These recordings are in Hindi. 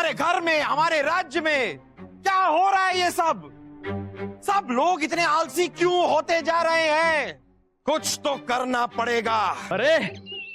हमारे घर में, हमारे राज्य में क्या हो रहा है? ये सब लोग इतने आलसी क्यों होते जा रहे हैं? कुछ तो करना पड़ेगा। अरे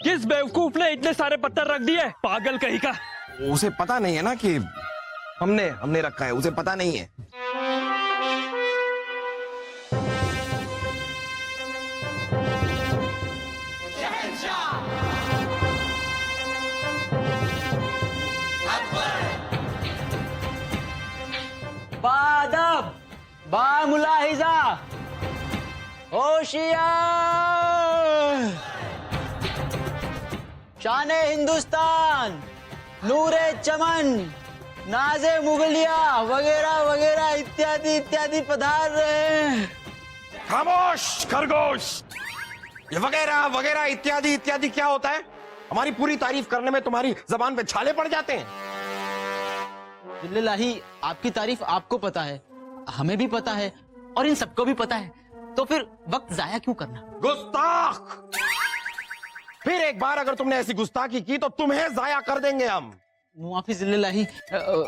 किस बेवकूफ ने इतने सारे पत्थर रख दिए? पागल कहीं का। उसे पता नहीं है ना कि हमने रखा है, उसे पता नहीं है। बादब, बामुलाहिजा, होशियार, शाने हिंदुस्तान, नूरे चमन, नाजे मुगलिया वगैरह वगैरह इत्यादि इत्यादि पधार रहे हैं। खामोश खरगोश! ये वगैरह वगैरह इत्यादि इत्यादि क्या होता है? हमारी पूरी तारीफ करने में तुम्हारी जबान पे छाले पड़ जाते हैं। जिल्लल्लाही, आपकी तारीफ आपको पता है, हमें भी पता है और इन सबको भी पता है, तो फिर वक्त जाया क्यों करना? गुस्ताख! फिर एक बार अगर तुमने ऐसी गुस्ताखी की तो तुम्हें जाया कर देंगे हम। मुआफी जिल्लल्लाही,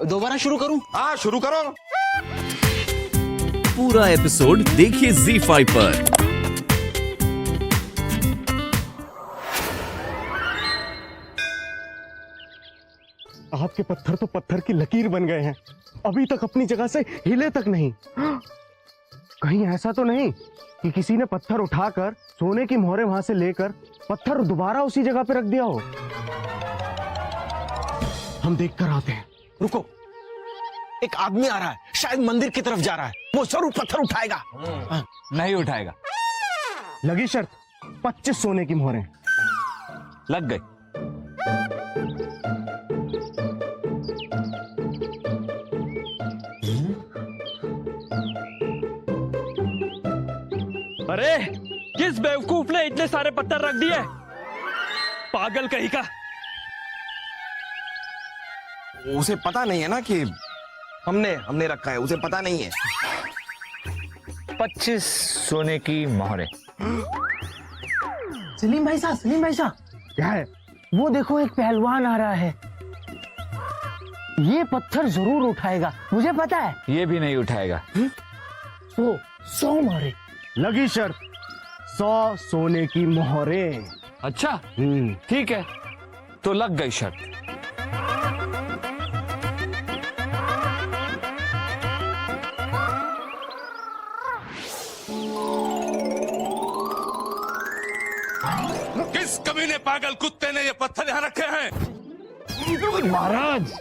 दोबारा शुरू करूं? हाँ, शुरू करो। पूरा एपिसोड देखिए ZEE5 पर। आपके पत्थर तो पत्थर की लकीर बन गए हैं, अभी तक अपनी जगह से हिले तक नहीं। कहीं ऐसा तो नहीं कि किसी ने पत्थर उठाकर सोने की मोहरें वहां से लेकर पत्थर दोबारा उसी जगह पे रख दिया हो? हम देख कर आते हैं। रुको, एक आदमी आ रहा है, शायद मंदिर की तरफ जा रहा है, वो जरूर पत्थर उठाएगा। नहीं उठाएगा। लगी शर्त, 25 सोने की मोहरें। लग गई। अरे किस बेवकूफ ने इतने सारे पत्थर रख दिए? पागल कहीं का। उसे पता नहीं है ना कि हमने रखा है, उसे पता नहीं है। 25 सोने की मोहरें। सलीम भाई साहब, क्या है? वो देखो एक पहलवान आ रहा है, ये पत्थर जरूर उठाएगा, मुझे पता है। ये भी नहीं उठाएगा। 100 मारे। लगी शर्त, 100 सोने की मोहरें। अच्छा ठीक है, तो लग गई शर्त। किस कमीने पागल कुत्ते ने ये पत्थर यहाँ रखे हैं? महाराज,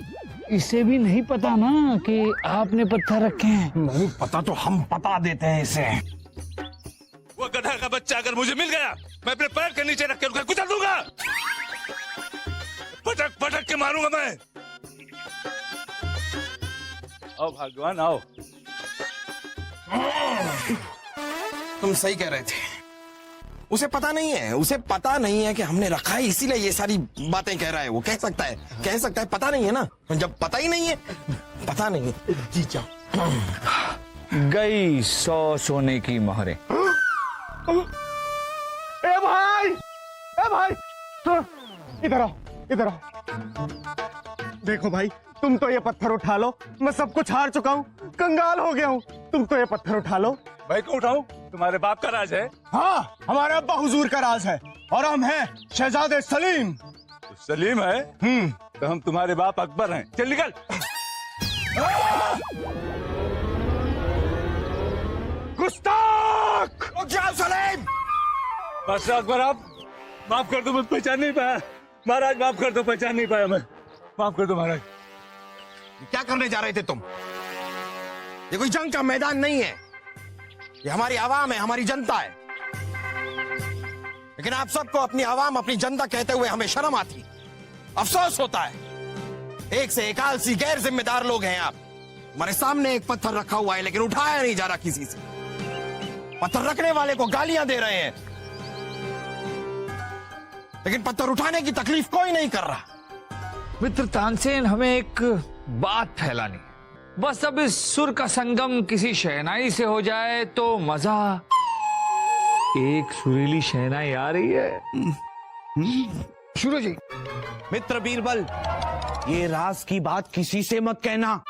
इसे भी नहीं पता ना कि आपने पत्थर रखे हैं। नहीं पता तो हम बता देते हैं इसे। वो गधा का बच्चा अगर मुझे मिल गया, मैं अपने पैर के नीचे रख के उसे कुचल दूंगा। पटक पटक के मारूंगा मैं। आओ भगवान आओ। तुम सही कह रहे थे, उसे पता नहीं है कि हमने रखा है, इसीलिए ये सारी बातें कह रहा है। वो कह सकता है पता नहीं है ना। जब पता ही नहीं है, पता नहीं है। जी जाओ। गई 100 सोने की मोहरें। ए भाई, हाँ, इधर आओ। देखो भाई, तुम तो ये पत्थर उठा लो, मैं सब कुछ हार चुका हूँ, कंगाल हो गया हूँ। तुम तो ये पत्थर उठा लो। भाई क्यों उठाऊं? तुम्हारे बाप का राज है। हाँ, हमारे अब्बा हुजूर का राज है और हम हैं शहजादे सलीम। तो सलीम है तो हम तुम्हारे बाप अकबर हैं। चल निकल। गुस्ताख! रुक जाओ सलीम! बस अकबर, आप माफ कर दो, मैं पहचान नहीं पाया। महाराज माफ कर दो, पहचान नहीं पाया मैं। माफ कर दो महाराज। क्या करने जा रहे थे तुम? ये कोई जंग का मैदान नहीं है, ये हमारी आवाम है, हमारी जनता है। लेकिन आप सबको अपनी आवाम, अपनी जनता कहते हुए हमें शर्म आती, अफसोस होता है। एक से एक आलसी गैर जिम्मेदार लोग हैं आप। हमारे सामने एक पत्थर रखा हुआ है लेकिन उठाया नहीं जा रहा किसी से। पत्थर रखने वाले को गालियां दे रहे हैं, लेकिन पत्थर उठाने की तकलीफ कोई नहीं कर रहा। मित्र तानसेन, हमें एक बात फैलानी है। बस अब इस सुर का संगम किसी शहनाई से हो जाए तो मजा। एक सुरीली शहनाई आ रही है। शुरू जी। मित्र बीरबल, ये राज की बात किसी से मत कहना।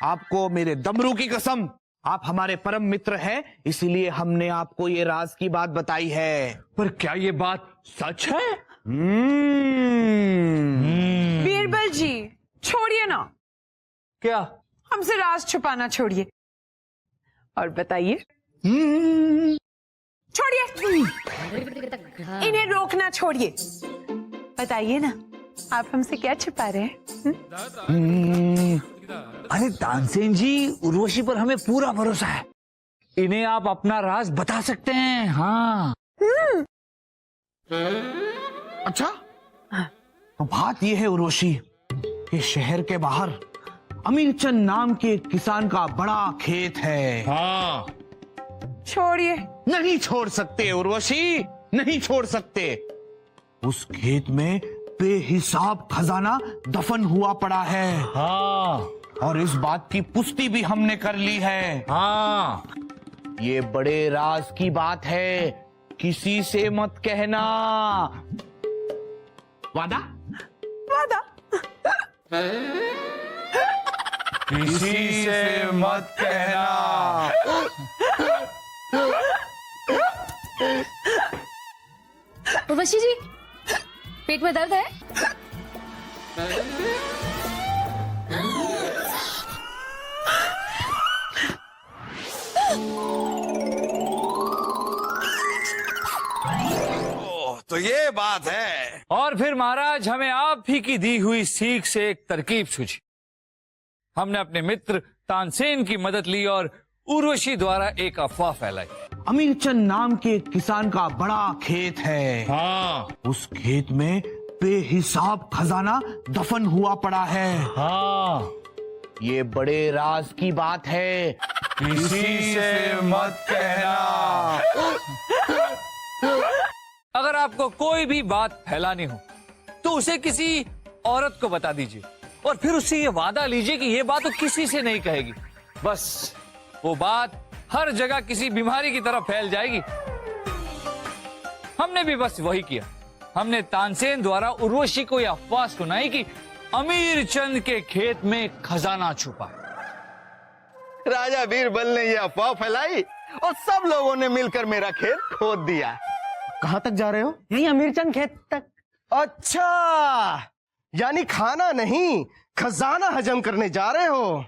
आपको मेरे दमरू की कसम, आप हमारे परम मित्र हैं, इसीलिए हमने आपको ये राज की बात बताई है। पर क्या ये बात सच है? बीरबल जी छोड़िए ना, क्या? हमसे राज छुपाना छोड़िए और बताइए। छोड़िए, इन्हें रोकना छोड़िए, बताइए ना आप हमसे क्या छुपा रहे हैं? अरे तानसेन जी, उर्वशी पर हमें पूरा भरोसा है, इन्हें आप अपना राज बता सकते हैं। हाँ। अच्छा, तो बात यह है उर्वशी कि शहर के बाहर अमीरचंद नाम के एक किसान का बड़ा खेत है। हाँ। छोड़िए। नहीं छोड़ सकते उर्वशी, नहीं छोड़ सकते। उस खेत में बेहिसाब खजाना दफन हुआ पड़ा है। हाँ। और इस बात की पुष्टि भी हमने कर ली है। हाँ। ये बड़े राज की बात है, किसी से मत कहना। वादा? वादा। किसी से मत कहना। उर्वशी जी, पेट में दर्द है? तो ये बात है। और फिर महाराज, हमें आप ही की दी हुई सीख से एक तरकीब सूझी। हमने अपने मित्र तानसेन की मदद ली और उर्वशी द्वारा एक अफवाह फैलाई। अमीरचंद नाम के एक किसान का बड़ा खेत है। हाँ। उस खेत में बेहिसाब खजाना दफन हुआ पड़ा है। हाँ। ये बड़े राज की बात है, किसी से मत कहना। अगर आपको कोई भी बात फैलानी हो तो उसे किसी औरत को बता दीजिए और फिर उससे ये वादा लीजिए कि ये बात वो किसी से नहीं कहेगी। बस वो बात हर जगह किसी बीमारी की तरह फैल जाएगी। हमने भी बस वही किया। हमने तानसेन द्वारा उर्वशी को यह अफवाह सुनाई कि अमीरचंद के खेत में खजाना छुपा है। राजा बीरबल ने यह अफवाह फैलाई और सब लोगों ने मिलकर मेरा खेत खोद दिया। कहां तक जा रहे हो? यही अमीरचंद खेत तक। अच्छा, यानी खाना नहीं खजाना हजम करने जा रहे हो।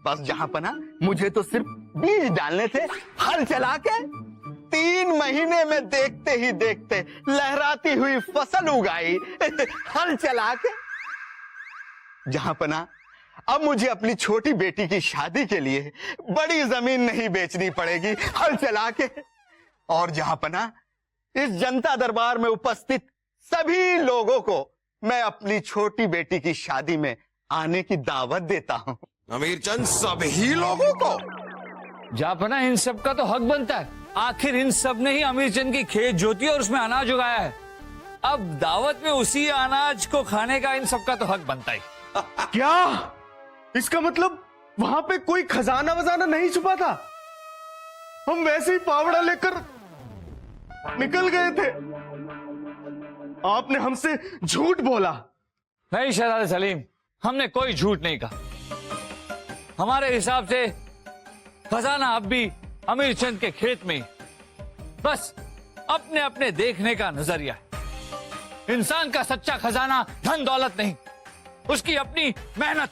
बस जहां पना, मुझे तो सिर्फ बीज डालने थे, हल चला के 3 महीने में देखते ही देखते लहराती हुई फसल उगाई। हल चला के। जहां पना, अब मुझे अपनी छोटी बेटी की शादी के लिए बड़ी जमीन नहीं बेचनी पड़ेगी, हल चला के। और जहां पना, इस जनता दरबार में उपस्थित सभी लोगों को मैं अपनी छोटी बेटी की शादी में आने की दावत देता हूं। अमीरचंद, सभी लोगों को? जापना, इन सब का तो हक बनता है। आखिर इन सब ने ही अमीरचंद की खेत जोती और उसमें अनाज उगाया है। अब दावत में उसी अनाज को खाने का इन सब का तो हक बनता ही। क्या इसका मतलब वहां पे कोई खजाना वजाना नहीं छुपा था? हम वैसे ही पावड़ा लेकर निकल गए थे। आपने हमसे झूठ बोला। नहीं शहजादे सलीम, हमने कोई झूठ नहीं कहा। हमारे हिसाब से खजाना अब भी अमीरचंद के खेत में ही। बस अपने अपने देखने का नजरिया है। इंसान का सच्चा खजाना धन दौलत नहीं, उसकी अपनी मेहनत।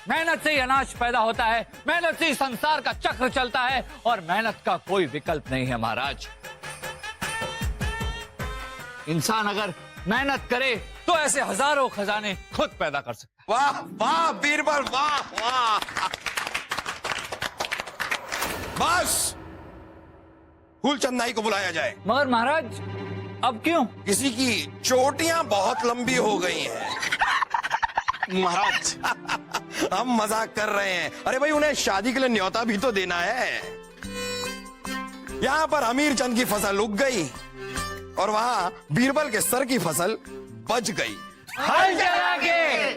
मेहनत से ही अनाज पैदा होता है, मेहनत से ही संसार का चक्र चलता है और मेहनत का कोई विकल्प नहीं है महाराज। इंसान अगर मेहनत करे तो ऐसे हजारों खजाने खुद पैदा कर सकता है। वाह वाह बीरबल, वाह वाह। बस फूलचंद नाई को बुलाया जाए। मगर महाराज, अब क्यों? किसी की चोटियां बहुत लंबी हो गई हैं। महाराज, हम मजाक कर रहे हैं। अरे भाई, उन्हें शादी के लिए न्योता भी तो देना है। यहाँ पर अमीरचंद की फसल उग गई और वहाँ बीरबल के सर की फसल बच गई। हल चला के।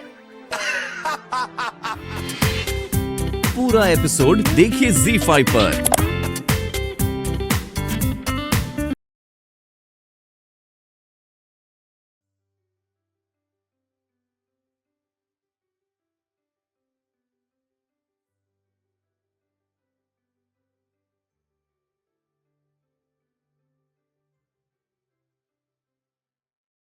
पूरा एपिसोड देखिए ZEE5 पर।